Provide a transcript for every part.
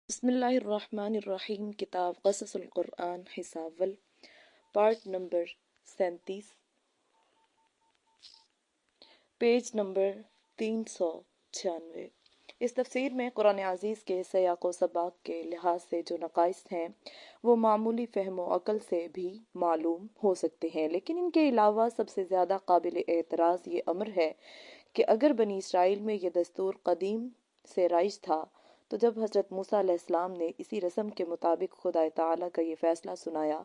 بسم اللہ الرحمن الرحیم۔ کتاب قصص القرآن حصہ اول، پارٹ نمبر 37، پیج نمبر 396۔ اس تفسیر میں قرآن عزیز کے سیاق و سباق کے لحاظ سے جو نقائص ہیں وہ معمولی فہم و عقل سے بھی معلوم ہو سکتے ہیں، لیکن ان کے علاوہ سب سے زیادہ قابل اعتراض یہ امر ہے کہ اگر بنی اسرائیل میں یہ دستور قدیم سے رائج تھا تو جب حضرت موسیٰ علیہ السلام نے اسی رسم کے مطابق خدا تعالیٰ کا یہ فیصلہ سنایا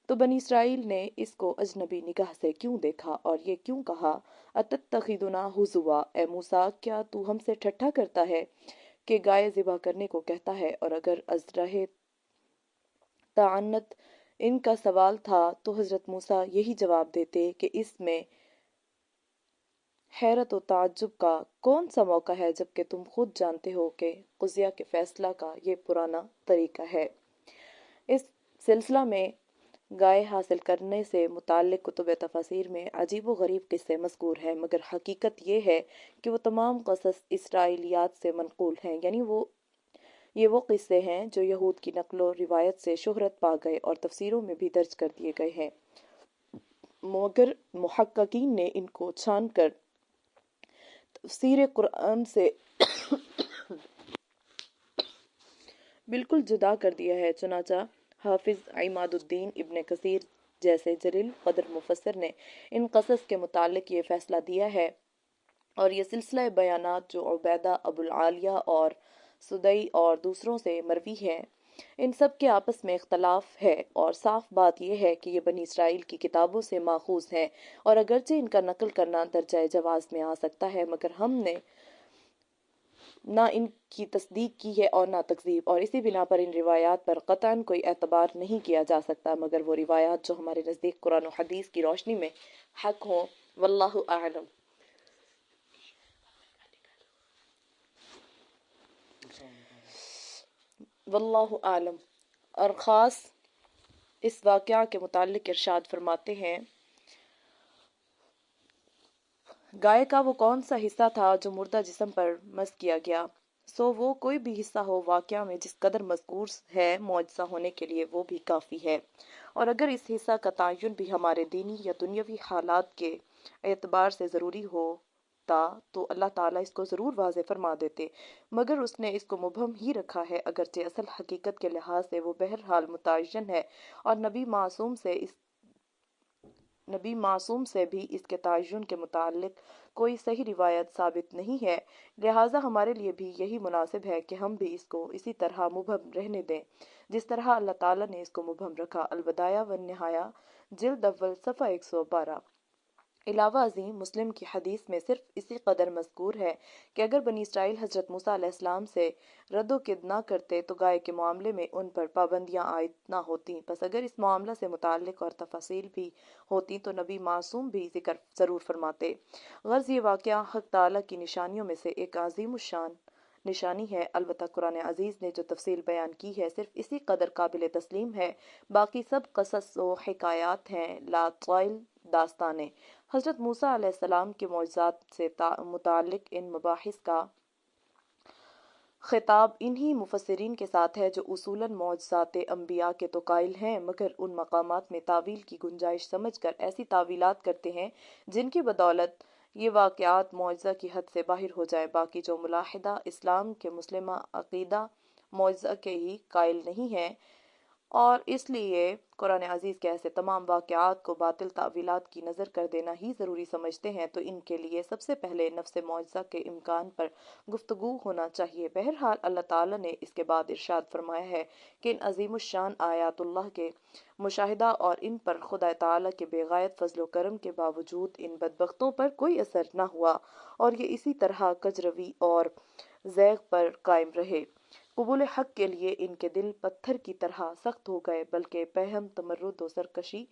تو بنی اسرائیل نے اس کو اجنبی نگاہ سے کیوں دیکھا اور یہ کیوں کہا اتتخذنا ہزوا، اے موسیٰ کیا تو ہم سے ٹھٹھا کرتا ہے کہ گائے ذبح کرنے کو کہتا ہے؟ اور اگر ازرہ تعنت ان کا سوال تھا تو حضرت موسیٰ یہی جواب دیتے کہ اس میں حیرت و تعجب کا کون سا موقع ہے جبکہ تم خود جانتے ہو کہ قضیہ کے فیصلہ کا یہ پرانا طریقہ ہے۔ اس سلسلہ میں گائے حاصل کرنے سے متعلق کتب تفاسیر میں عجیب و غریب قصے مذکور ہیں، مگر حقیقت یہ ہے کہ وہ تمام قصص اسرائیلیات سے منقول ہیں، یعنی یہ وہ قصے ہیں جو یہود کی نقل و روایت سے شہرت پا گئے اور تفسیروں میں بھی درج کر دیے گئے ہیں، مگر محققین نے ان کو چھان کر تفسیر قرآن سے بالکل جدا کر دیا ہے۔ چنانچہ حافظ عماد الدین ابن کثیر جیسے جلیل قدر مفسر نے ان قصص کے متعلق یہ فیصلہ دیا ہے، اور یہ سلسلہ بیانات جو عبیدہ ابو العالیہ اور سدئی اور دوسروں سے مروی ہے، ان سب کے آپس میں اختلاف ہے، اور صاف بات یہ ہے کہ یہ بنی اسرائیل کی کتابوں سے ماخوذ ہیں، اور اگرچہ ان کا نقل کرنا درجہ جواز میں آ سکتا ہے، مگر ہم نے نہ ان کی تصدیق کی ہے اور نہ تکذیب، اور اسی بنا پر ان روایات پر قطعاً کوئی اعتبار نہیں کیا جا سکتا مگر وہ روایات جو ہمارے نزدیک قرآن و حدیث کی روشنی میں حق ہوں۔ واللہ اعلم۔ واللہ اعلم۔ اور خاص اس واقعہ کے متعلق ارشاد فرماتے ہیں، گائے کا وہ کون سا حصہ تھا جو مردہ جسم پر مس کیا گیا، سو وہ کوئی بھی حصہ ہو واقعہ میں جس قدر مذکور ہے معجزہ ہونے کے لیے وہ بھی کافی ہے، اور اگر اس حصہ کا تعین بھی ہمارے دینی یا دنیاوی حالات کے اعتبار سے ضروری ہوتا تو اللہ تعالیٰ اس کو ضرور واضح فرما دیتے، مگر اس نے اس کو مبہم ہی رکھا ہے، اگرچہ اصل حقیقت کے لحاظ سے وہ بہرحال متعین ہے، اور نبی معصوم سے بھی اس کے تعین کے متعلق کوئی صحیح روایت ثابت نہیں ہے، لہٰذا ہمارے لیے بھی یہی مناسب ہے کہ ہم بھی اس کو اسی طرح مبہم رہنے دیں جس طرح اللہ تعالیٰ نے اس کو مبہم رکھا۔ البدایہ والنہایہ، جلد اول، صفحہ 112۔ علاوہ ازیں مسلم کی حدیث میں صرف اسی قدر مذکور ہے کہ اگر بنی اسرائیل حضرت موسیٰ علیہ السلام سے رد و کد نہ کرتے تو گائے کے معاملے میں ان پر پابندیاں عائد نہ ہوتیں، پس اگر اس معاملہ سے متعلق اور تفاصیل بھی ہوتیں تو نبی معصوم بھی ذکر ضرور فرماتے۔ غرض یہ واقعہ حق تعالیٰ کی نشانیوں میں سے ایک عظیم الشان نشانی ہے، البتہ قرآن عزیز نے جو تفصیل بیان کی ہے صرف اسی قدر قابل تسلیم ہے، باقی سب قصص و حکایات ہیں، لا طائل داستانیں۔ حضرت موسیٰ علیہ السلام کے معجزات سے متعلق ان مباحث کا خطاب انہی مفسرین کے ساتھ ہے جو اصولاً معجزات انبیاء کے تو قائل ہیں، مگر ان مقامات میں تعویل کی گنجائش سمجھ کر ایسی تعویلات کرتے ہیں جن کی بدولت یہ واقعات معجزہ کی حد سے باہر ہو جائے۔ باقی جو ملاحدہ اسلام کے مسلمہ عقیدہ معجزہ کے ہی قائل نہیں ہیں اور اس لیے قرآن عزیز کے ایسے تمام واقعات کو باطل تعویلات کی نظر کر دینا ہی ضروری سمجھتے ہیں، تو ان کے لیے سب سے پہلے نفس معجزہ کے امکان پر گفتگو ہونا چاہیے۔ بہرحال اللہ تعالیٰ نے اس کے بعد ارشاد فرمایا ہے کہ ان عظیم الشان آیات اللہ کے مشاہدہ اور ان پر خدا تعالیٰ کے بے غایت فضل و کرم کے باوجود ان بدبختوں پر کوئی اثر نہ ہوا اور یہ اسی طرح کجروی اور زیغ پر قائم رہے۔ قبول حق کے لیے ان کے دل پتھر کی طرح سخت ہو گئے، بلکہ پہم، تمرد و سرکشی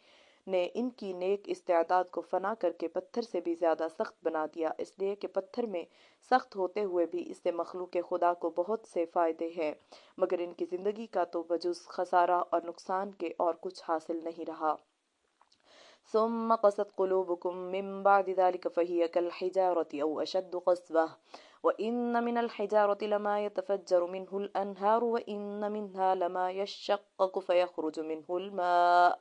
نے ان کی نیک استعداد کو فنا کر کے پتھر سے بھی زیادہ سخت بنا دیا، اس لیے کہ پتھر میں سخت ہوتے ہوئے بھی اس سے مخلوق خدا کو بہت سے فائدے ہیں، مگر ان کی زندگی کا تو بجز خسارہ اور نقصان کے اور کچھ حاصل نہیں رہا۔ ثم قست قلوبكم من بعد ذلك فهي كالحجارة أو أشد قسوة وإن من الحجارة لما يتفجر منه الأنهار وإن منها لما يشقق فيخرج منه الماء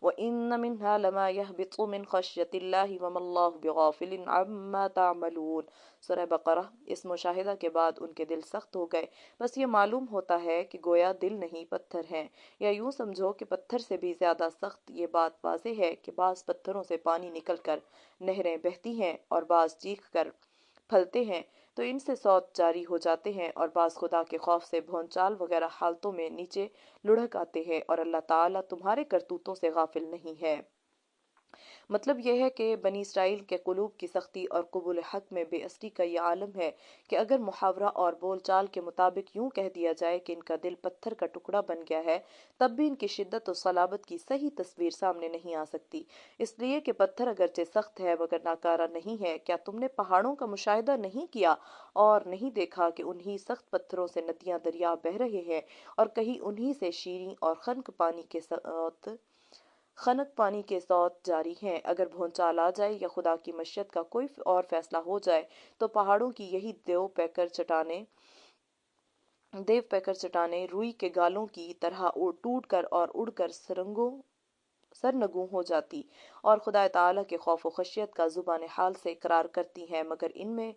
وإن منها لما يهبط من خشية الله وما الله بغافل عما تعملون۔ سورہ بقرہ۔ اس مشاہدہ کے بعد ان کے دل سخت ہو گئے، بس یہ معلوم ہوتا ہے کہ گویا دل نہیں پتھر ہیں، یا یوں سمجھو کہ پتھر سے بھی زیادہ سخت۔ یہ بات واضح ہے کہ بعض پتھروں سے پانی نکل کر نہریں بہتی ہیں اور بعض چیخ کر پھلتے ہیں تو ان سے صوت جاری ہو جاتے ہیں، اور بعض خدا کے خوف سے بھونچال وغیرہ حالتوں میں نیچے لڑھک آتے ہیں، اور اللہ تعالیٰ تمہارے کرتوتوں سے غافل نہیں ہے۔ مطلب یہ ہے کہ بنی اسرائیل کے قلوب کی سختی اور قبول حق میں بے اصلی کا یہ عالم ہے کہ اگر محاورہ اور بول چال کے مطابق یوں کہہ دیا جائے کہ ان کا دل پتھر کا ٹکڑا بن گیا ہے، تب بھی ان کی شدت و صلابت کی صحیح تصویر سامنے نہیں آ سکتی، اس لیے کہ پتھر اگرچہ سخت ہے مگر ناکارہ نہیں ہے۔ کیا تم نے پہاڑوں کا مشاہدہ نہیں کیا اور نہیں دیکھا کہ انہی سخت پتھروں سے ندیاں دریا بہہ رہے ہیں، اور کہیں انہی سے شیریں اور خنک پانی کے صوت جاری ہیں؟ اگر بھونچال آ جائے یا خدا کی مشیت کا کوئی اور فیصلہ ہو جائے تو پہاڑوں کی یہی دیو پیکر چٹانیں روئی کے گالوں کی طرح ٹوٹ کر اور اڑ کر سرنگوں ہو جاتی اور خدا تعالیٰ کے خوف و خشیت کا زبان حال سے اقرار کرتی ہیں، مگر ان میں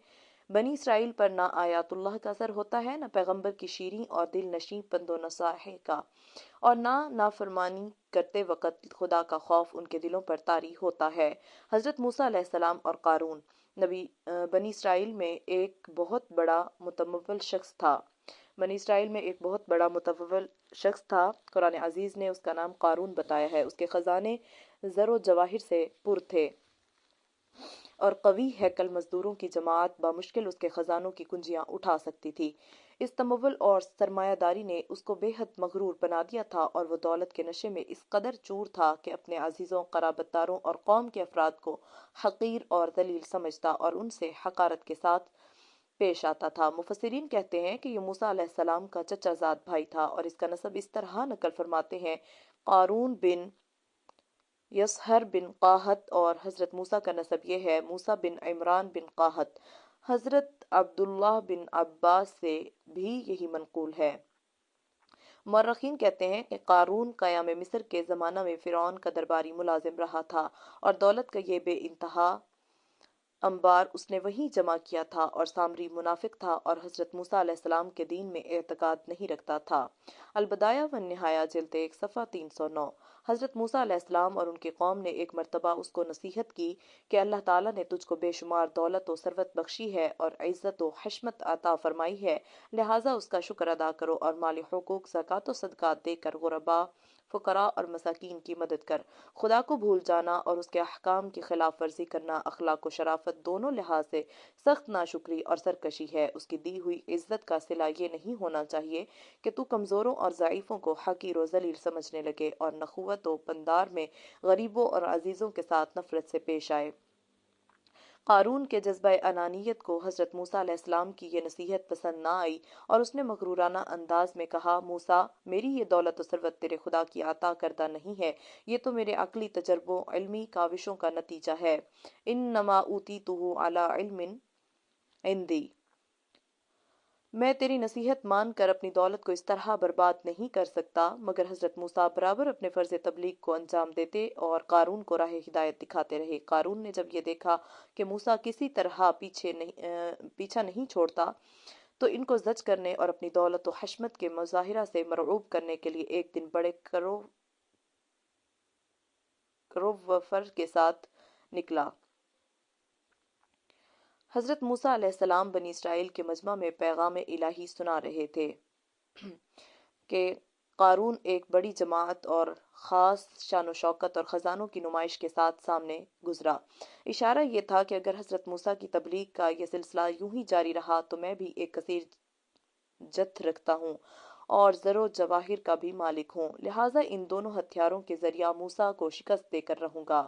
بنی اسرائیل پر نہ آیات اللہ کا اثر ہوتا ہے، نہ پیغمبر کی شیریں اور دل نشیں پند و نصائح کا، اور نہ نافرمانی کرتے وقت خدا کا خوف ان کے دلوں پر طاری ہوتا ہے۔ حضرت موسیٰ علیہ السلام اور قارون بنی اسرائیل میں ایک بہت بڑا متمول شخص تھا۔ قرآن عزیز نے اس کا نام قارون بتایا ہے۔ اس کے خزانے زر و جواہر سے پر تھے اور قوی ہیکل مزدوروں کی جماعت بامشکل اس کے خزانوں کی کنجیاں اٹھا سکتی تھی۔ اس تمول اور سرمایہ داری نے اس کو بے حد مغرور بنا دیا تھا، اور وہ دولت کے نشے میں اس قدر چور تھا کہ اپنے عزیزوں، قرابت داروں اور قوم کے افراد کو حقیر اور ذلیل سمجھتا اور ان سے حقارت کے ساتھ پیش آتا تھا۔ مفسرین کہتے ہیں کہ یہ موسیٰ علیہ السلام کا چچا زاد بھائی تھا، اور اس کا نسب اس طرح نقل فرماتے ہیں: قارون بن یصہر بن قاہت، اور حضرت موسیٰ کا نسب یہ ہے: موسیٰ بن عمران بن قاہت۔ حضرت عبداللہ بن عباس سے بھی یہی منقول ہے۔ مورخین کہتے ہیں کہ قارون قیام مصر کے زمانہ میں فرعون کا درباری ملازم رہا تھا، اور دولت کا یہ بے انتہا انبار اس نے وہیں جمع کیا تھا، اور سامری منافق تھا اور حضرت موسیٰ علیہ السلام کے دین میں اعتقاد نہیں رکھتا تھا۔ البدایہ والنہایہ جلد 1 صفحہ 309۔ حضرت موسیٰ علیہ السلام اور ان کی قوم نے ایک مرتبہ اس کو نصیحت کی کہ اللہ تعالیٰ نے تجھ کو بے شمار دولت و ثروت بخشی ہے اور عزت و حشمت عطا فرمائی ہے، لہٰذا اس کا شکر ادا کرو اور مالی حقوق، زکوٰۃ و صدقات دے کر غرباء، فقراء اور مساکین کی مدد کر۔ خدا کو بھول جانا اور اس کے احکام کی خلاف ورزی کرنا اخلاق و شرافت دونوں لحاظ سے سخت ناشکری اور سرکشی ہے۔ اس کی دی ہوئی عزت کا صلہ یہ نہیں ہونا چاہیے کہ تو کمزوروں اور ضعیفوں کو حقیر و ذلیل سمجھنے لگے اور نخوت و پندار میں غریبوں اور عزیزوں کے ساتھ نفرت سے پیش آئے۔ قارون کے جذبہ انانیت کو حضرت موسیٰ علیہ السلام کی یہ نصیحت پسند نہ آئی، اور اس نے مغرورانہ انداز میں کہا: موسیٰ، میری یہ دولت و ثروت تیرے خدا کی عطا کردہ نہیں ہے، یہ تو میرے عقلی تجربوں، علمی کاوشوں کا نتیجہ ہے۔ انما اوتیتہ علی علم عندی۔ میں تیری نصیحت مان کر اپنی دولت کو اس طرح برباد نہیں کر سکتا، مگر حضرت موسیٰ برابر اپنے فرض تبلیغ کو انجام دیتے اور قارون کو راہ ہدایت دکھاتے رہے۔ قارون نے جب یہ دیکھا کہ موسیٰ کسی طرح پیچھا نہیں چھوڑتا تو ان کو زج کرنے اور اپنی دولت و حشمت کے مظاہرہ سے مرعوب کرنے کے لیے ایک دن بڑے کرووفر کے ساتھ نکلا۔ حضرت موسیٰ علیہ السلام بنی اسرائیل کے مجمع میں پیغام الہی سنا رہے تھے کہ قارون ایک بڑی جماعت اور خاص شان و شوکت اور خزانوں کی نمائش کے ساتھ سامنے گزرا۔ اشارہ یہ تھا کہ اگر حضرت موسیٰ کی تبلیغ کا یہ سلسلہ یوں ہی جاری رہا تو میں بھی ایک کثیر جتھ رکھتا ہوں اور زر و جواہر کا بھی مالک ہوں، لہٰذا ان دونوں ہتھیاروں کے ذریعہ موسیٰ کو شکست دے کر رہوں گا۔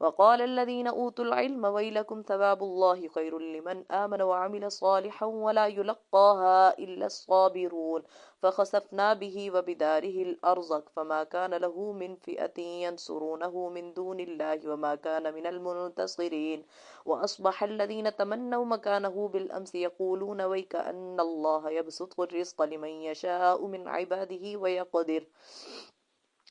وقال الذين أوتوا العلم ويلكم ثواب الله خير لمن آمن وعمل صالحا ولا يلقاها إلا الصابرون فخسفنا به وبداره الأرض فما كان له من فئة ينصرونه من دون الله وما كان من المنتصرين وأصبح الذين تمنوا مكانه بالأمس يقولون ويكأن الله يبسط الرزق لمن يشاء من عباده ويقدر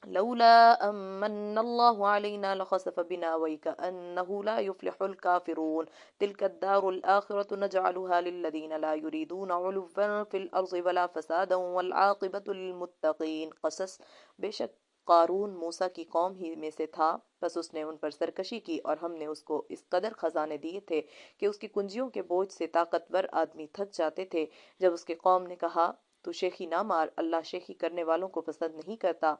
لولا أمن الله علينا لخسف بنا ويكأنه لا يفلح الكافرون تلك الدار الآخرة نجعلها للذين لا يريدون علوا في الأرض ولا فسادا والعاقبة للمتقين قصص بے شک قارون موسیٰ کی قوم ہی میں سے تھا، بس اس نے ان پر سرکشی کی اور ہم نے اس کو اس قدر خزانے دیے تھے کہ اس کی کنجیوں کے بوجھ سے طاقتور آدمی تھک جاتے تھے۔ جب اس کے قوم نے کہا تو شیخی نہ مار، اللہ شیخی کرنے والوں کو پسند نہیں کرتا،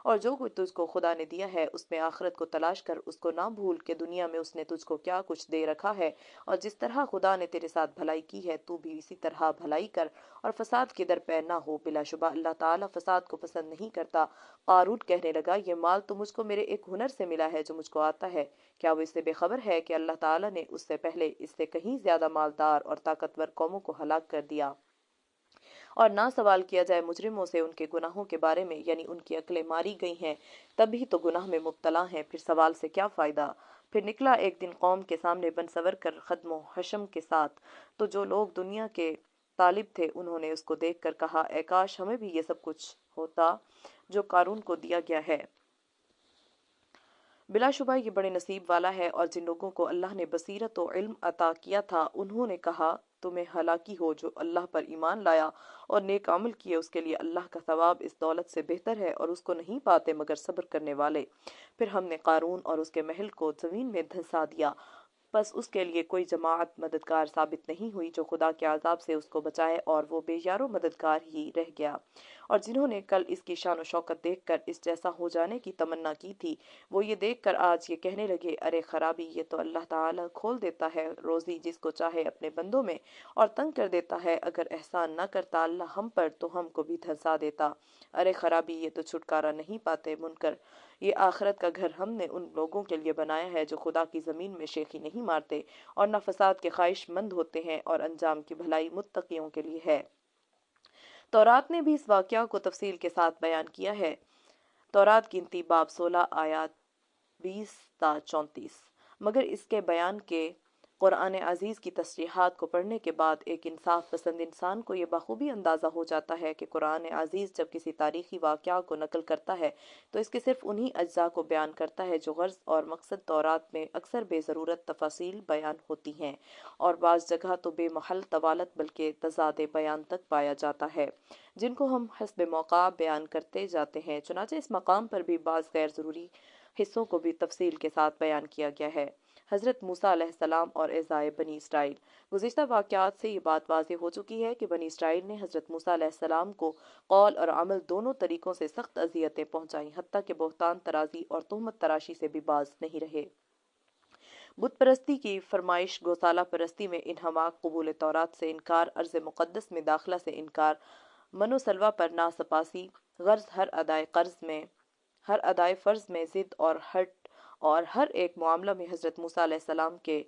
اور جو کچھ تجھ کو خدا نے دیا ہے اس میں آخرت کو تلاش کر، اس کو نہ بھول کہ دنیا میں اس نے تجھ کو کیا کچھ دے رکھا ہے، اور جس طرح خدا نے تیرے ساتھ بھلائی کی ہے تو بھی اسی طرح بھلائی کر اور فساد کے در پہ نہ ہو، بلا شبہ اللہ تعالیٰ فساد کو پسند نہیں کرتا۔ قارون کہنے لگا یہ مال تو مجھ کو میرے ایک ہنر سے ملا ہے جو مجھ کو آتا ہے، کیا وہ اس سے بے خبر ہے کہ اللہ تعالیٰ نے اس سے پہلے اس سے کہیں زیادہ مالدار اور طاقتور قوموں کو ہلاک کر دیا؟ اور نہ سوال کیا جائے مجرموں سے ان کے گناہوں کے بارے میں، یعنی ان کی عقلیں ماری گئی ہیں تبھی تو گناہ میں مبتلا ہیں، پھر سوال سے کیا فائدہ؟ پھر نکلا ایک دن قوم کے سامنے بن سور کر خدم و حشم کے ساتھ، تو جو لوگ دنیا کے طالب تھے انہوں نے اس کو دیکھ کر کہا اے کاش ہمیں بھی یہ سب کچھ ہوتا جو قارون کو دیا گیا ہے۔ بلا شبہ یہ بڑے نصیب والا ہے، اور جن لوگوں کو اللہ نے بصیرت و علم عطا کیا تھا انہوں نے کہا تمہیں ہلاکی ہو، جو اللہ پر ایمان لایا اور نیک عمل کیے اس کے لیے اللہ کا ثواب اس دولت سے بہتر ہے، اور اس کو نہیں پاتے مگر صبر کرنے والے۔ پھر ہم نے قارون اور اس کے محل کو زمین میں دھنسا دیا، بس اس کے لیے کوئی جماعت مددگار ثابت نہیں ہوئی جو خدا کے عذاب سے اس کو بچائے، اور وہ بے یار و مددگار ہی رہ گیا۔ اور جنہوں نے کل اس کی شان و شوکت دیکھ کر اس جیسا ہو جانے کی تمنا کی تھی، وہ یہ دیکھ کر آج یہ کہنے لگے ارے خرابی، یہ تو اللہ تعالیٰ کھول دیتا ہے روزی جس کو چاہے اپنے بندوں میں اور تنگ کر دیتا ہے، اگر احسان نہ کرتا اللہ ہم پر تو ہم کو بھی دھنسا دیتا۔ ارے خرابی، یہ تو چھٹکارا نہیں پاتے منکر، یہ آخرت کا گھر ہم نے ان لوگوں کے لیے بنایا ہے جو خدا کی زمین میں شیخی نہیں مارتے اور نہ فساد کے خواہش مند ہوتے ہیں، اور انجام کی بھلائی متقیوں کے لیے ہے۔ تورات نے بھی اس واقعہ کو تفصیل کے ساتھ بیان کیا ہے۔ تورات گنتی باب 16 آیات 20 تا 34۔ مگر اس کے بیان کے قرآن عزیز کی تصریحات کو پڑھنے کے بعد ایک انصاف پسند انسان کو یہ بخوبی اندازہ ہو جاتا ہے کہ قرآن عزیز جب کسی تاریخی واقعہ کو نقل کرتا ہے تو اس کے صرف انہی اجزاء کو بیان کرتا ہے جو غرض اور مقصد تورات میں اکثر بے ضرورت تفاصیل بیان ہوتی ہیں، اور بعض جگہ تو بے محل طوالت بلکہ تضاد بیان تک پایا جاتا ہے جن کو ہم حسب موقع بیان کرتے جاتے ہیں۔ چنانچہ اس مقام پر بھی بعض غیر ضروری حصوں کو بھی تفصیل کے ساتھ بیان کیا گیا ہے۔ حضرت موسیٰ علیہ السلام اور اعضائے بنی اسرائیل۔ گزشتہ واقعات سے یہ بات واضح ہو چکی ہے کہ بنی اسرائیل نے حضرت موسیٰ علیہ السلام کو قول اور عمل دونوں طریقوں سے سخت اذیتیں پہنچائیں، حتیٰ کہ بہتان ترازی اور تہمت تراشی سے بھی باز نہیں رہے۔ بت پرستی کی فرمائش، گوسالہ پرستی میں انہماک، قبول تورات سے انکار، ارض مقدس میں داخلہ سے انکار، من و سلوہ پر ناسپاسی، غرض ہر ادائے فرض میں ضد اور ہر ایک معاملہ میں حضرت موسیٰ علیہ السلام کے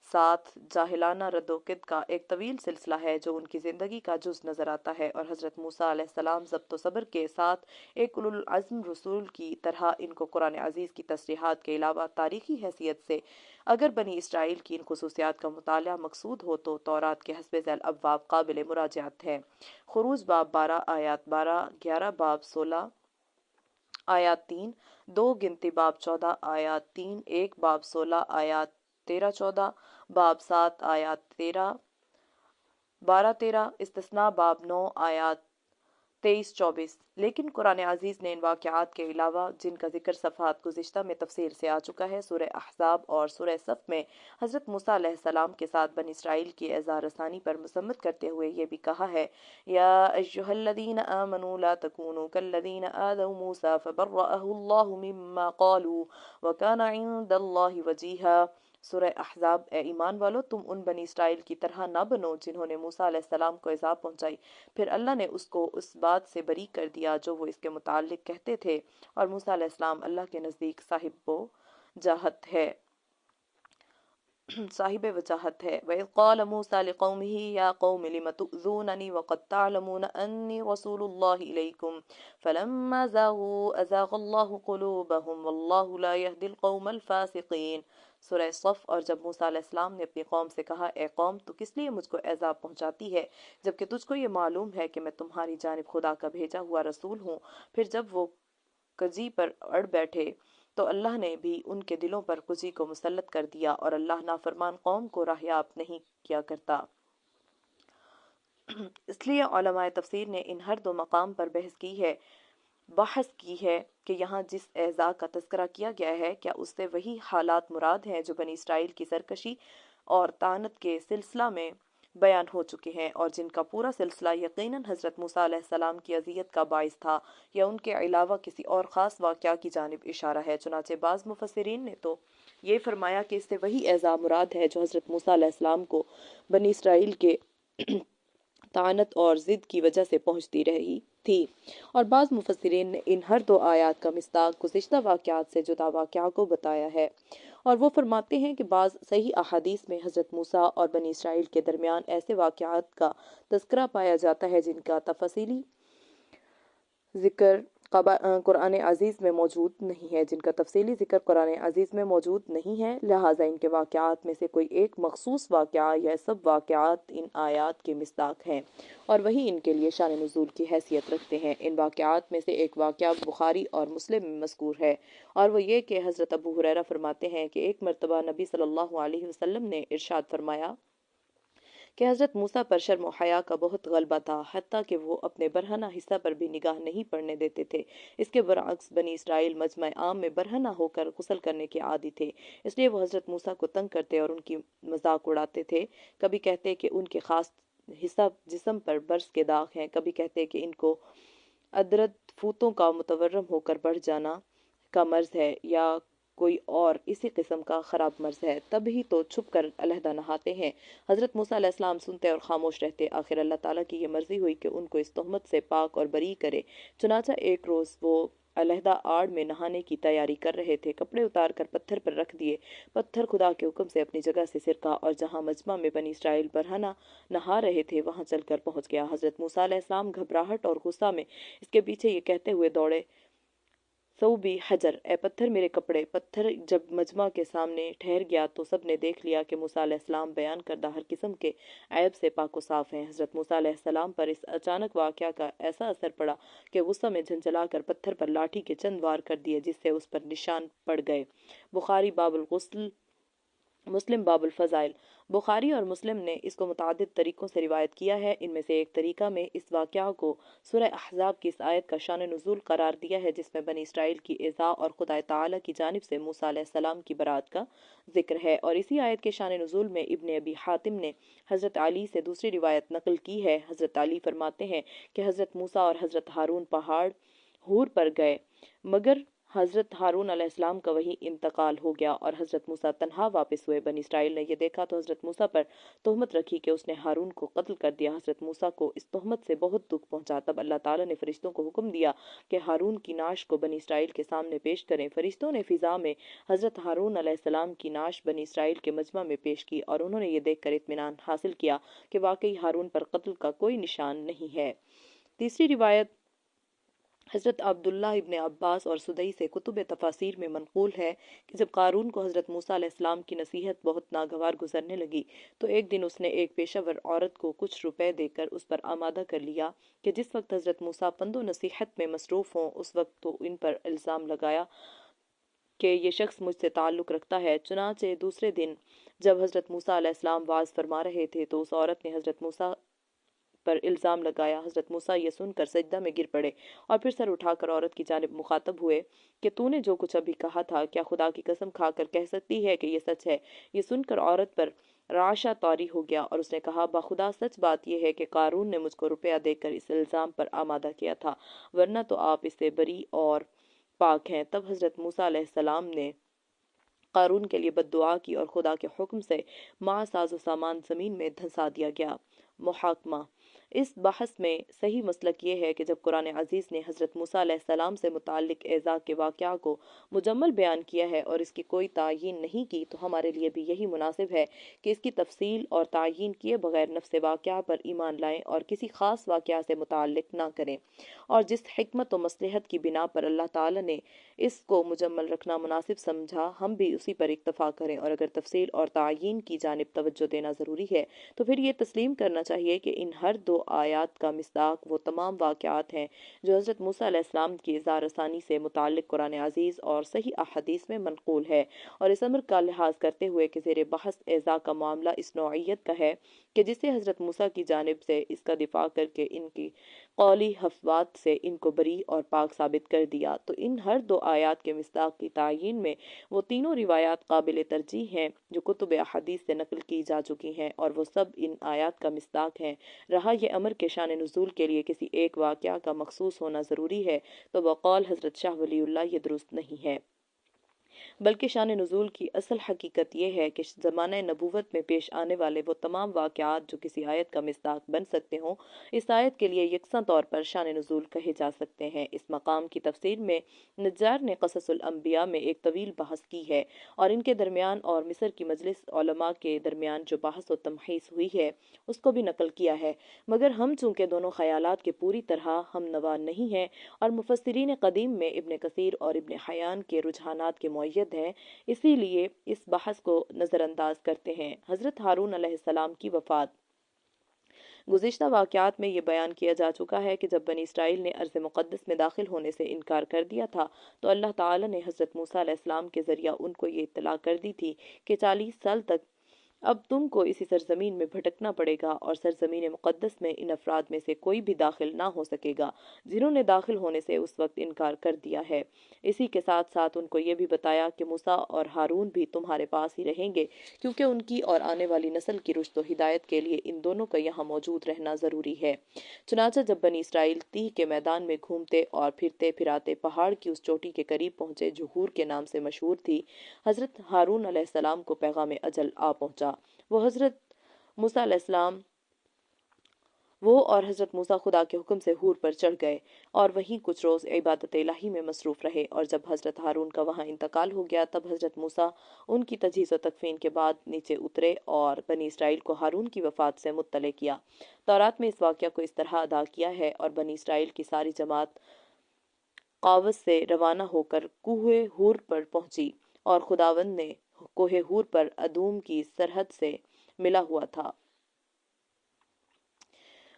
ساتھ جاہلانہ رد و کد کا ایک طویل سلسلہ ہے جو ان کی زندگی کا جز نظر آتا ہے، اور حضرت موسیٰ علیہ السلام ضبط و صبر کے ساتھ ایک اولو العزم رسول کی طرح ان کو قرآن عزیز کی تصریحات کے علاوہ تاریخی حیثیت سے اگر بنی اسرائیل کی ان خصوصیات کا مطالعہ مقصود ہو تو تورات کے حسب ذیل ابواب قابل مراجعت ہیں۔ خروج باب 12 آیات 12، 11 باب 16 آیات 3، 2 گنتی باب 14 آیات 3، 1 باب 16 آیات 13-14، باب 7 آیات 12-13، استثناء باب 9 آیات 23-24۔ لیکن قرآن عزیز نے ان واقعات کے علاوہ جن کا ذکر صفحات گزشتہ میں تفصیل سے آ چکا ہے، سورہ احزاب اور سورہ صف میں حضرت موسیٰ علیہ السلام کے ساتھ بنی اسرائیل کی اعزار رسانی پر مذمت کرتے ہوئے یہ بھی کہا ہے یا ایھا الذین آمنوا لا تکونوا کالذین آذوا موسیٰ فبرأہ اللہ مما قالوا وکان عند اللہ وجیہا۔ سورہ احزاب، اے ایمان والو تم ان بنی اسرائیل کی طرح نہ بنو جنہوں نے موسیٰ علیہ السلام کو ایذا پہنچائی، پھر اللہ نے اس کو اس بات سے بری کر دیا جو وہ اس کے متعلق کہتے تھے، اور موسیٰ علیہ السلام اللہ کے نزدیک صاحب و جاہت ہے۔ صاحب وجاہت ہے۔ وَإِذْ قَالَ مُوسَىٰ لِقَوْمِهِ يَا قَوْمِ لِمَ تُؤْذُونَنِي وَقَدْ تَعْلَمُونَ أَنِّي رَسُولُ اللَّهِ إِلَيْكُمْ فَلَمَّا زَاغُوا أَزَاغَ اللَّهُ قُلُوبَهُمْ وَاللَّهُ لَا يَهْدِي الْقَوْمَ الْفَاسِقِينَ۔ سورہ صف۔ اور جب موسیٰ علیہ السلام نے اپنی قوم سے کہا، اے قوم تو کس لیے مجھ کو عذاب پہنچاتی ہے جبکہ تجھ کو یہ معلوم ہے کہ میں تمہاری جانب خدا کا بھیجا ہوا رسول ہوں۔ پھر جب وہ کجی پر اڑ بیٹھے تو اللہ نے بھی ان کے دلوں پر کجی کو مسلط کر دیا، اور اللہ نافرمان قوم کو راہیاب نہیں کیا کرتا۔ اس لیے علماء تفسیر نے ان ہر دو مقام پر بحث کی ہے کہ یہاں جس اعضاء کا تذکرہ کیا گیا ہے کیا اس سے وہی حالات مراد ہیں جو بنی اسرائیل کی سرکشی اور طعنت کے سلسلہ میں بیان ہو چکے ہیں، اور جن کا پورا سلسلہ یقیناً حضرت موسیٰ علیہ السلام کی اذیت کا باعث تھا، یا ان کے علاوہ کسی اور خاص واقعہ کی جانب اشارہ ہے۔ چنانچہ بعض مفسرین نے تو یہ فرمایا کہ اس سے وہی اعضاء مراد ہے جو حضرت موسیٰ علیہ السلام کو بنی اسرائیل کے طعنت اور ضد کی وجہ سے پہنچتی رہی تھی، اور بعض مفسرین نے ان ہر دو آیات کا مصداق گزشتہ واقعات سے جدا واقعہ کو بتایا ہے، اور وہ فرماتے ہیں کہ بعض صحیح احادیث میں حضرت موسیٰ اور بنی اسرائیل کے درمیان ایسے واقعات کا تذکرہ پایا جاتا ہے جن کا تفصیلی ذکر قرآن عزیز میں موجود نہیں ہے، لہٰذا ان کے واقعات میں سے کوئی ایک مخصوص واقعہ یا سب واقعات ان آیات کے مصداق ہیں، اور وہی ان کے لیے شان نزول کی حیثیت رکھتے ہیں۔ ان واقعات میں سے ایک واقعہ بخاری اور مسلم میں مذکور ہے، اور وہ یہ کہ حضرت ابو ہریرہ فرماتے ہیں کہ ایک مرتبہ نبی صلی اللہ علیہ وسلم نے ارشاد فرمایا کہ حضرت موسیٰ پر شرم و حیا کا بہت غلبہ تھا، حتیٰ کہ وہ اپنے برہنہ حصہ پر بھی نگاہ نہیں پڑنے دیتے تھے۔ اس کے برعکس بنی اسرائیل مجمع عام میں برہنہ ہو کر غسل کرنے کے عادی تھے، اس لیے وہ حضرت موسیٰ کو تنگ کرتے اور ان کی مذاق اڑاتے تھے۔ کبھی کہتے کہ ان کے خاص حصہ جسم پر برس کے داغ ہیں، کبھی کہتے کہ ان کو ادرد فوتوں کا متورم ہو کر بڑھ جانا کا مرض ہے، یا کوئی اور اسی قسم کا خراب مرض ہے، تب ہی تو چھپ کر علیحدہ نہاتے ہیں۔ حضرت موسیٰ علیہ السلام سنتے اور خاموش رہتے۔ آخر اللہ تعالیٰ کی یہ مرضی ہوئی کہ ان کو اس تہمت سے پاک اور بری کرے، چنانچہ ایک روز وہ علیحدہ آڑ میں نہانے کی تیاری کر رہے تھے، کپڑے اتار کر پتھر پر رکھ دیے، پتھر خدا کے حکم سے اپنی جگہ سے سرکا، اور جہاں مجمع میں بنی اسرائیل برہنہ نہا رہے تھے وہاں چل کر پہنچ گیا۔ حضرت موسیٰ علیہ السلام گھبراہٹ اور غصہ میں اس کے پیچھے یہ کہتے ہوئے دوڑے، ثوبی حجر، اے پتھر میرے کپڑے۔ پتھر جب مجمع کے سامنے ٹھہر گیا تو سب نے دیکھ لیا کہ موسیٰ علیہ السلام بیان کردہ ہر قسم کے عیب سے پاک و صاف ہیں۔ حضرت موسیٰ علیہ السلام پر اس اچانک واقعہ کا ایسا اثر پڑا کہ غصہ میں جھنجھلا کر پتھر پر لاٹھی کے چند وار کر دیے، جس سے اس پر نشان پڑ گئے۔ بخاری باب الغسل، مسلم باب الفضائل۔ بخاری اور مسلم نے اس کو متعدد طریقوں سے روایت کیا ہے۔ ان میں سے ایک طریقہ میں اس واقعہ کو سورہ احزاب کی اس آیت کا شان نزول قرار دیا ہے جس میں بنی اسرائیل کی ایذا اور خدا تعالیٰ کی جانب سے موسیٰ علیہ السلام کی برات کا ذکر ہے، اور اسی آیت کے شان نزول میں ابن ابی حاتم نے حضرت علی سے دوسری روایت نقل کی ہے۔ حضرت علی فرماتے ہیں کہ حضرت موسیٰ اور حضرت ہارون پہاڑ حور پر گئے، مگر حضرت ہارون علیہ السلام کا وہیں انتقال ہو گیا اور حضرت موسیٰ تنہا واپس ہوئے۔ بنی اسرائیل نے یہ دیکھا تو حضرت موسیٰ پر تہمت رکھی کہ اس نے ہارون کو قتل کر دیا۔ حضرت موسیٰ کو اس تہمت سے بہت دکھ پہنچا، تب اللہ تعالیٰ نے فرشتوں کو حکم دیا کہ ہارون کی نعش کو بنی اسرائیل کے سامنے پیش کریں۔ فرشتوں نے فضا میں حضرت ہارون علیہ السلام کی نعش بنی اسرائیل کے مجمع میں پیش کی، اور انہوں نے یہ دیکھ کر اطمینان حاصل کیا کہ واقعی ہارون پر قتل کا کوئی نشان نہیں ہے۔ تیسری روایت حضرت عبداللہ ابن عباس اور سدئی سے کتب تفاسیر میں منقول ہے کہ جب قارون کو حضرت موسیٰ علیہ السلام کی نصیحت بہت ناگوار گزرنے لگی تو ایک دن اس نے ایک پیشہ ور عورت کو کچھ روپے دے کر اس پر آمادہ کر لیا کہ جس وقت حضرت موسیٰ پند و نصیحت میں مصروف ہوں اس وقت تو ان پر الزام لگایا کہ یہ شخص مجھ سے تعلق رکھتا ہے۔ چنانچہ دوسرے دن جب حضرت موسیٰ علیہ السلام واعظ فرما رہے تھے تو اس عورت نے حضرت موسیٰ پر الزام لگایا۔ حضرت موسیٰ یہ سن کر سجدہ میں گر پڑے اور پھر سر اٹھا کر عورت کی جانب مخاطب ہوئے کہ تو نے جو کچھ ابھی کہا تھا کیا خدا کی قسم کھا کر کہہ سکتی ہے کہ یہ سچ ہے؟ یہ سن کر عورت پر رعشہ طاری ہو گیا اور اس نے کہا، بخدا سچ بات یہ ہے کہ قارون نے مجھ کو روپیہ دے کر اس الزام پر آمادہ کیا تھا، ورنہ تو آپ اس سے بری اور پاک ہیں۔ تب حضرت موسیٰ علیہ السلام نے قارون کے لیے بد دعا کی اور خدا کے حکم سے مع ساز و سامان زمین میں دھنسا دیا گیا۔ محاکمہ اس بحث میں صحیح مسلک یہ ہے کہ جب قرآن عزیز نے حضرت موسیٰ علیہ السلام سے متعلق اعزاء کے واقعہ کو مجمل بیان کیا ہے اور اس کی کوئی تعیین نہیں کی، تو ہمارے لیے بھی یہی مناسب ہے کہ اس کی تفصیل اور تعیین کیے بغیر نفس واقعہ پر ایمان لائیں اور کسی خاص واقعہ سے متعلق نہ کریں، اور جس حکمت و مصلحت کی بنا پر اللہ تعالی نے اس کو مجمل رکھنا مناسب سمجھا، ہم بھی اسی پر اکتفا کریں، اور اگر تفصیل اور تعیین کی جانب توجہ دینا ضروری ہے تو پھر یہ تسلیم کرنا چاہیے کہ ان ہر دو آیات کا مصداق وہ تمام واقعات ہیں جو حضرت موسیٰ علیہ السلام کی اظہار ثانی سے متعلق قرآن عزیز اور صحیح احادیث میں منقول ہے، اور اس امر کا لحاظ کرتے ہوئے کہ زیر بحث اعزاء کا معاملہ اس نوعیت کا ہے کہ جسے حضرت موسیٰ کی جانب سے اس کا دفاع کر کے ان کی قولی حفوات سے ان کو بری اور پاک ثابت کر دیا، تو ان ہر دو آیات کے مصداق کی تعیین میں وہ تینوں روایات قابل ترجیح ہیں جو کتب احادیث سے نقل کی جا چکی ہیں، اور وہ سب ان آیات کا مصداق ہیں۔ رہا یہ امر کے شان نزول کے لیے کسی ایک واقعہ کا مخصوص ہونا ضروری ہے، تو بقول حضرت شاہ ولی اللہ یہ درست نہیں ہے، بلکہ شان نزول کی اصل حقیقت یہ ہے کہ زمانہ نبوت میں پیش آنے والے وہ تمام واقعات جو کسی آیت کا مصداق بن سکتے ہوں، اس آیت کے لیے یکساں طور پر شان نزول کہے جا سکتے ہیں۔ اس مقام کی تفسیر میں نجار نے قصص الانبیاء میں ایک طویل بحث کی ہے، اور ان کے درمیان اور مصر کی مجلس علماء کے درمیان جو بحث و تمحیص ہوئی ہے اس کو بھی نقل کیا ہے، مگر ہم چونکہ دونوں خیالات کے پوری طرح ہم نوا نہیں ہیں اور مفسرین قدیم میں ابن کثیر اور ابن حیان کے رجحانات کے معید ہیں، اسی لیے اس بحث کو نظر انداز کرتے ہیں۔ حضرت ہارون علیہ السلام کی وفات۔ گزشتہ واقعات میں یہ بیان کیا جا چکا ہے کہ جب بنی اسرائیل نے ارض مقدس میں داخل ہونے سے انکار کر دیا تھا تو اللہ تعالی نے حضرت موسیٰ علیہ السلام کے ذریعہ ان کو یہ اطلاع کر دی تھی کہ 40 سال تک اب تم کو اسی سرزمین میں بھٹکنا پڑے گا، اور سرزمین مقدس میں ان افراد میں سے کوئی بھی داخل نہ ہو سکے گا جنہوں نے داخل ہونے سے اس وقت انکار کر دیا ہے۔ اسی کے ساتھ ساتھ ان کو یہ بھی بتایا کہ موسیٰ اور ہارون بھی تمہارے پاس ہی رہیں گے، کیونکہ ان کی اور آنے والی نسل کی رشد و ہدایت کے لیے ان دونوں کا یہاں موجود رہنا ضروری ہے۔ چنانچہ جب بنی اسرائیل تیہ کے میدان میں گھومتے اور پھرتے پھراتے پہاڑ کی اس چوٹی کے قریب پہنچے جو حور کے نام سے مشہور تھی، حضرت ہارون علیہ السلام کو پیغام اجل آ پہنچا۔ وہ اور حضرت موسیٰ خدا کے حکم سے حور پر چڑھ گئے اور وہیں کچھ روز عبادت الہی میں مصروف رہے، اور جب حضرت ہارون کا وہاں انتقال ہو گیا تب حضرت موسیٰ ان کی تجہیز و تکفین کے بعد نیچے اترے اور بنی اسرائیل کو ہارون کی وفات سے مطلع کیا۔ تورات میں اس واقعہ کو اس طرح ادا کیا ہے، اور بنی اسرائیل کی ساری جماعت قاوس سے روانہ ہو کر کوہ حور پر پہنچی، اور خداوند نے کوہ حور پر ادوم کی سرحد سے ملا ہوا تھا۔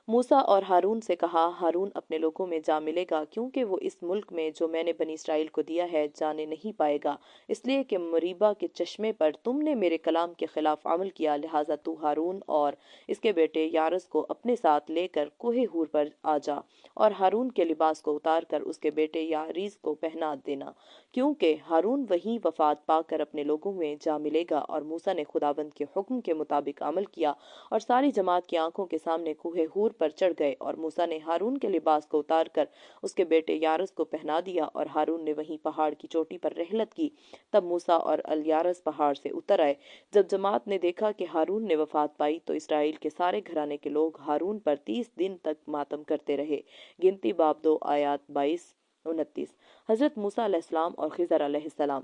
موسیٰ اور ہارون سے کہا، ہارون اپنے لوگوں میں جا ملے گا، کیونکہ وہ اس ملک میں جو میں نے بنی اسرائیل کو دیا ہے جانے نہیں پائے گا، اس لیے کہ مریبہ کے چشمے پر تم نے میرے کلام کے خلاف عمل کیا، لہٰذا تو ہارون اور اس کے بیٹے یارس کو اپنے ساتھ لے کر کوہ حور پر آ جا، اور ہارون کے لباس کو اتار کر اس کے بیٹے یاریز کو پہنا دینا، کیونکہ ہارون وہیں وفات پا کر اپنے لوگوں میں جا ملے گا۔ اور موسیٰ نے خداوند کے حکم کے مطابق عمل کیا اور ساری جماعت کی آنکھوں کے سامنے کوہ حور پر چڑھ گئے، اور موسیٰ نے ہارون کے لباس کو اتار کر اس کے بیٹے یارس کو پہنا دیا، اور ہارون نے وہیں پہاڑ کی چوٹی پر رحلت کی۔ تب موسیٰ اور الیارس پہاڑ سے اتر آئے۔ جب جماعت نے دیکھا کہ ہارون نے وفات پائی تو اسرائیل کے سارے گھرانے کے لوگ ہارون پر 30 دن تک ماتم کرتے رہے۔ گنتی باب 2 آیات 22-29۔ حضرت موسیٰ علیہ السلام اور خضر علیہ السلام۔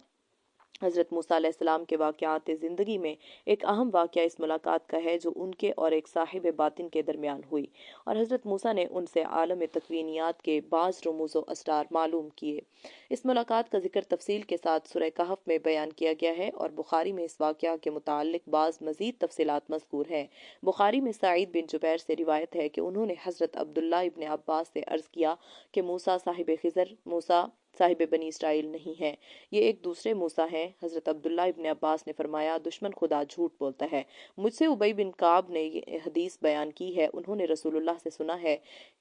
حضرت موسیٰ علیہ السلام کے واقعات زندگی میں ایک اہم واقعہ اس ملاقات کا ہے جو ان کے اور ایک صاحب باطن کے درمیان ہوئی، اور حضرت موسیٰ نے ان سے عالم تکوینیات کے بعض رموز و اسرار معلوم کیے۔ اس ملاقات کا ذکر تفصیل کے ساتھ سورہ کہف میں بیان کیا گیا ہے، اور بخاری میں اس واقعہ کے متعلق بعض مزید تفصیلات مذکور ہیں۔ بخاری میں سعید بن جبیر سے روایت ہے کہ انہوں نے حضرت عبداللہ ابن عباس سے عرض کیا کہ موسیٰ صاحب خضر موسیٰ صاحب بنی اسرائیل نہیں ہے، یہ ایک دوسرے موسیٰ ہیں۔ حضرت عبداللہ ابن عباس نے فرمایا، دشمن خدا جھوٹ بولتا ہے۔ مجھ سے ابی بن کعب نے یہ حدیث بیان کی ہے، انہوں نے رسول اللہ سے سنا ہے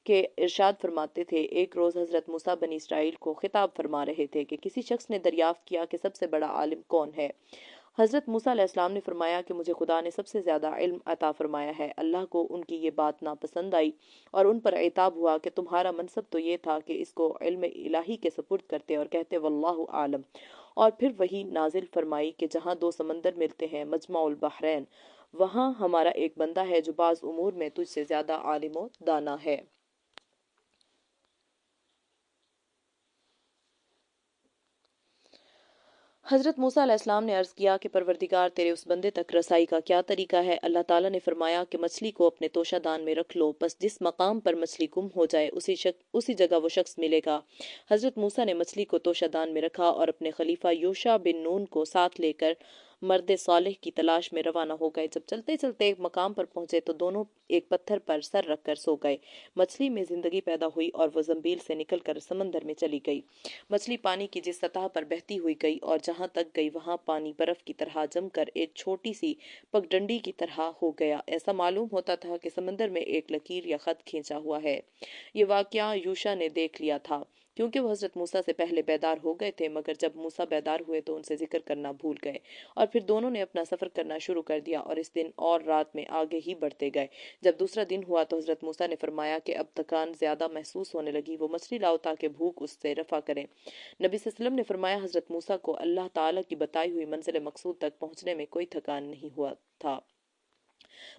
کہ ارشاد فرماتے تھے، ایک روز حضرت موسیٰ بنی اسرائیل کو خطاب فرما رہے تھے کہ کسی شخص نے دریافت کیا کہ سب سے بڑا عالم کون ہے؟ حضرت موسیٰ علیہ السلام نے فرمایا کہ مجھے خدا نے سب سے زیادہ علم عطا فرمایا ہے۔ اللہ کو ان کی یہ بات ناپسند آئی اور ان پر عتاب ہوا کہ تمہارا منصب تو یہ تھا کہ اس کو علم الہی کے سپرد کرتے اور کہتے واللہ عالم، اور پھر وہی نازل فرمائی کہ جہاں دو سمندر ملتے ہیں، مجمع البحرین، وہاں ہمارا ایک بندہ ہے جو بعض امور میں تجھ سے زیادہ عالم و دانا ہے۔ حضرت موسیٰ علیہ السلام نے عرض کیا کہ پروردگار تیرے اس بندے تک رسائی کا کیا طریقہ ہے؟ اللہ تعالیٰ نے فرمایا کہ مچھلی کو اپنے توشہ دان میں رکھ لو، بس جس مقام پر مچھلی گم ہو جائے اسی جگہ وہ شخص ملے گا۔ حضرت موسیٰ نے مچھلی کو توشہ دان میں رکھا اور اپنے خلیفہ یوشع بن نون کو ساتھ لے کر مرد صالح کی تلاش میں روانہ ہو گئے۔ جب چلتے چلتے ایک مقام پر پہنچے تو دونوں ایک پتھر پر سر رکھ کر سو گئے۔ مچھلی میں زندگی پیدا ہوئی اور وہ زنبیل سے نکل کر سمندر میں چلی گئی۔ مچھلی پانی کی جس سطح پر بہتی ہوئی گئی اور جہاں تک گئی وہاں پانی برف کی طرح جم کر ایک چھوٹی سی پگڈنڈی کی طرح ہو گیا۔ ایسا معلوم ہوتا تھا کہ سمندر میں ایک لکیر یا خط کھینچا ہوا ہے۔ یہ واقعہ یوشع نے دیکھ لیا تھا کیونکہ وہ حضرت موسیٰ سے پہلے بیدار ہو گئے تھے، مگر جب موسیٰ بیدار ہوئے تو ان سے ذکر کرنا بھول گئے، اور پھر دونوں نے اپنا سفر کرنا شروع کر دیا اور اس دن اور رات میں آگے ہی بڑھتے گئے۔ جب دوسرا دن ہوا تو حضرت موسیٰ نے فرمایا کہ اب تھکان زیادہ محسوس ہونے لگی، وہ مچھلی لاؤ تاکہ بھوک اس سے رفع کرے۔ نبی صلی اللہ علیہ وسلم نے فرمایا حضرت موسیٰ کو اللہ تعالیٰ کی بتائی ہوئی منزل مقصود تک پہنچنے میں کوئی تھکان نہیں ہوا تھا،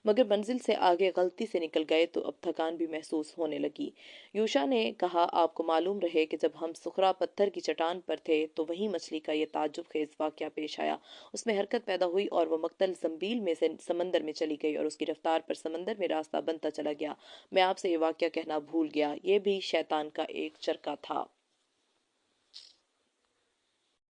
مگر منزل سے آگے غلطی سے نکل گئے تو اب تھکان بھی محسوس ہونے لگی۔ یوشع نے کہا آپ کو معلوم رہے کہ جب ہم صخرہ پتھر کی چٹان پر تھے تو وہیں مچھلی کا یہ تعجب خیز واقعہ پیش آیا۔ اس میں حرکت پیدا ہوئی اور وہ مقتل زنبیل میں سے سمندر میں چلی گئی اور اس کی رفتار پر سمندر میں راستہ بنتا چلا گیا۔ میں آپ سے یہ واقعہ کہنا بھول گیا، یہ بھی شیطان کا ایک چرکا تھا۔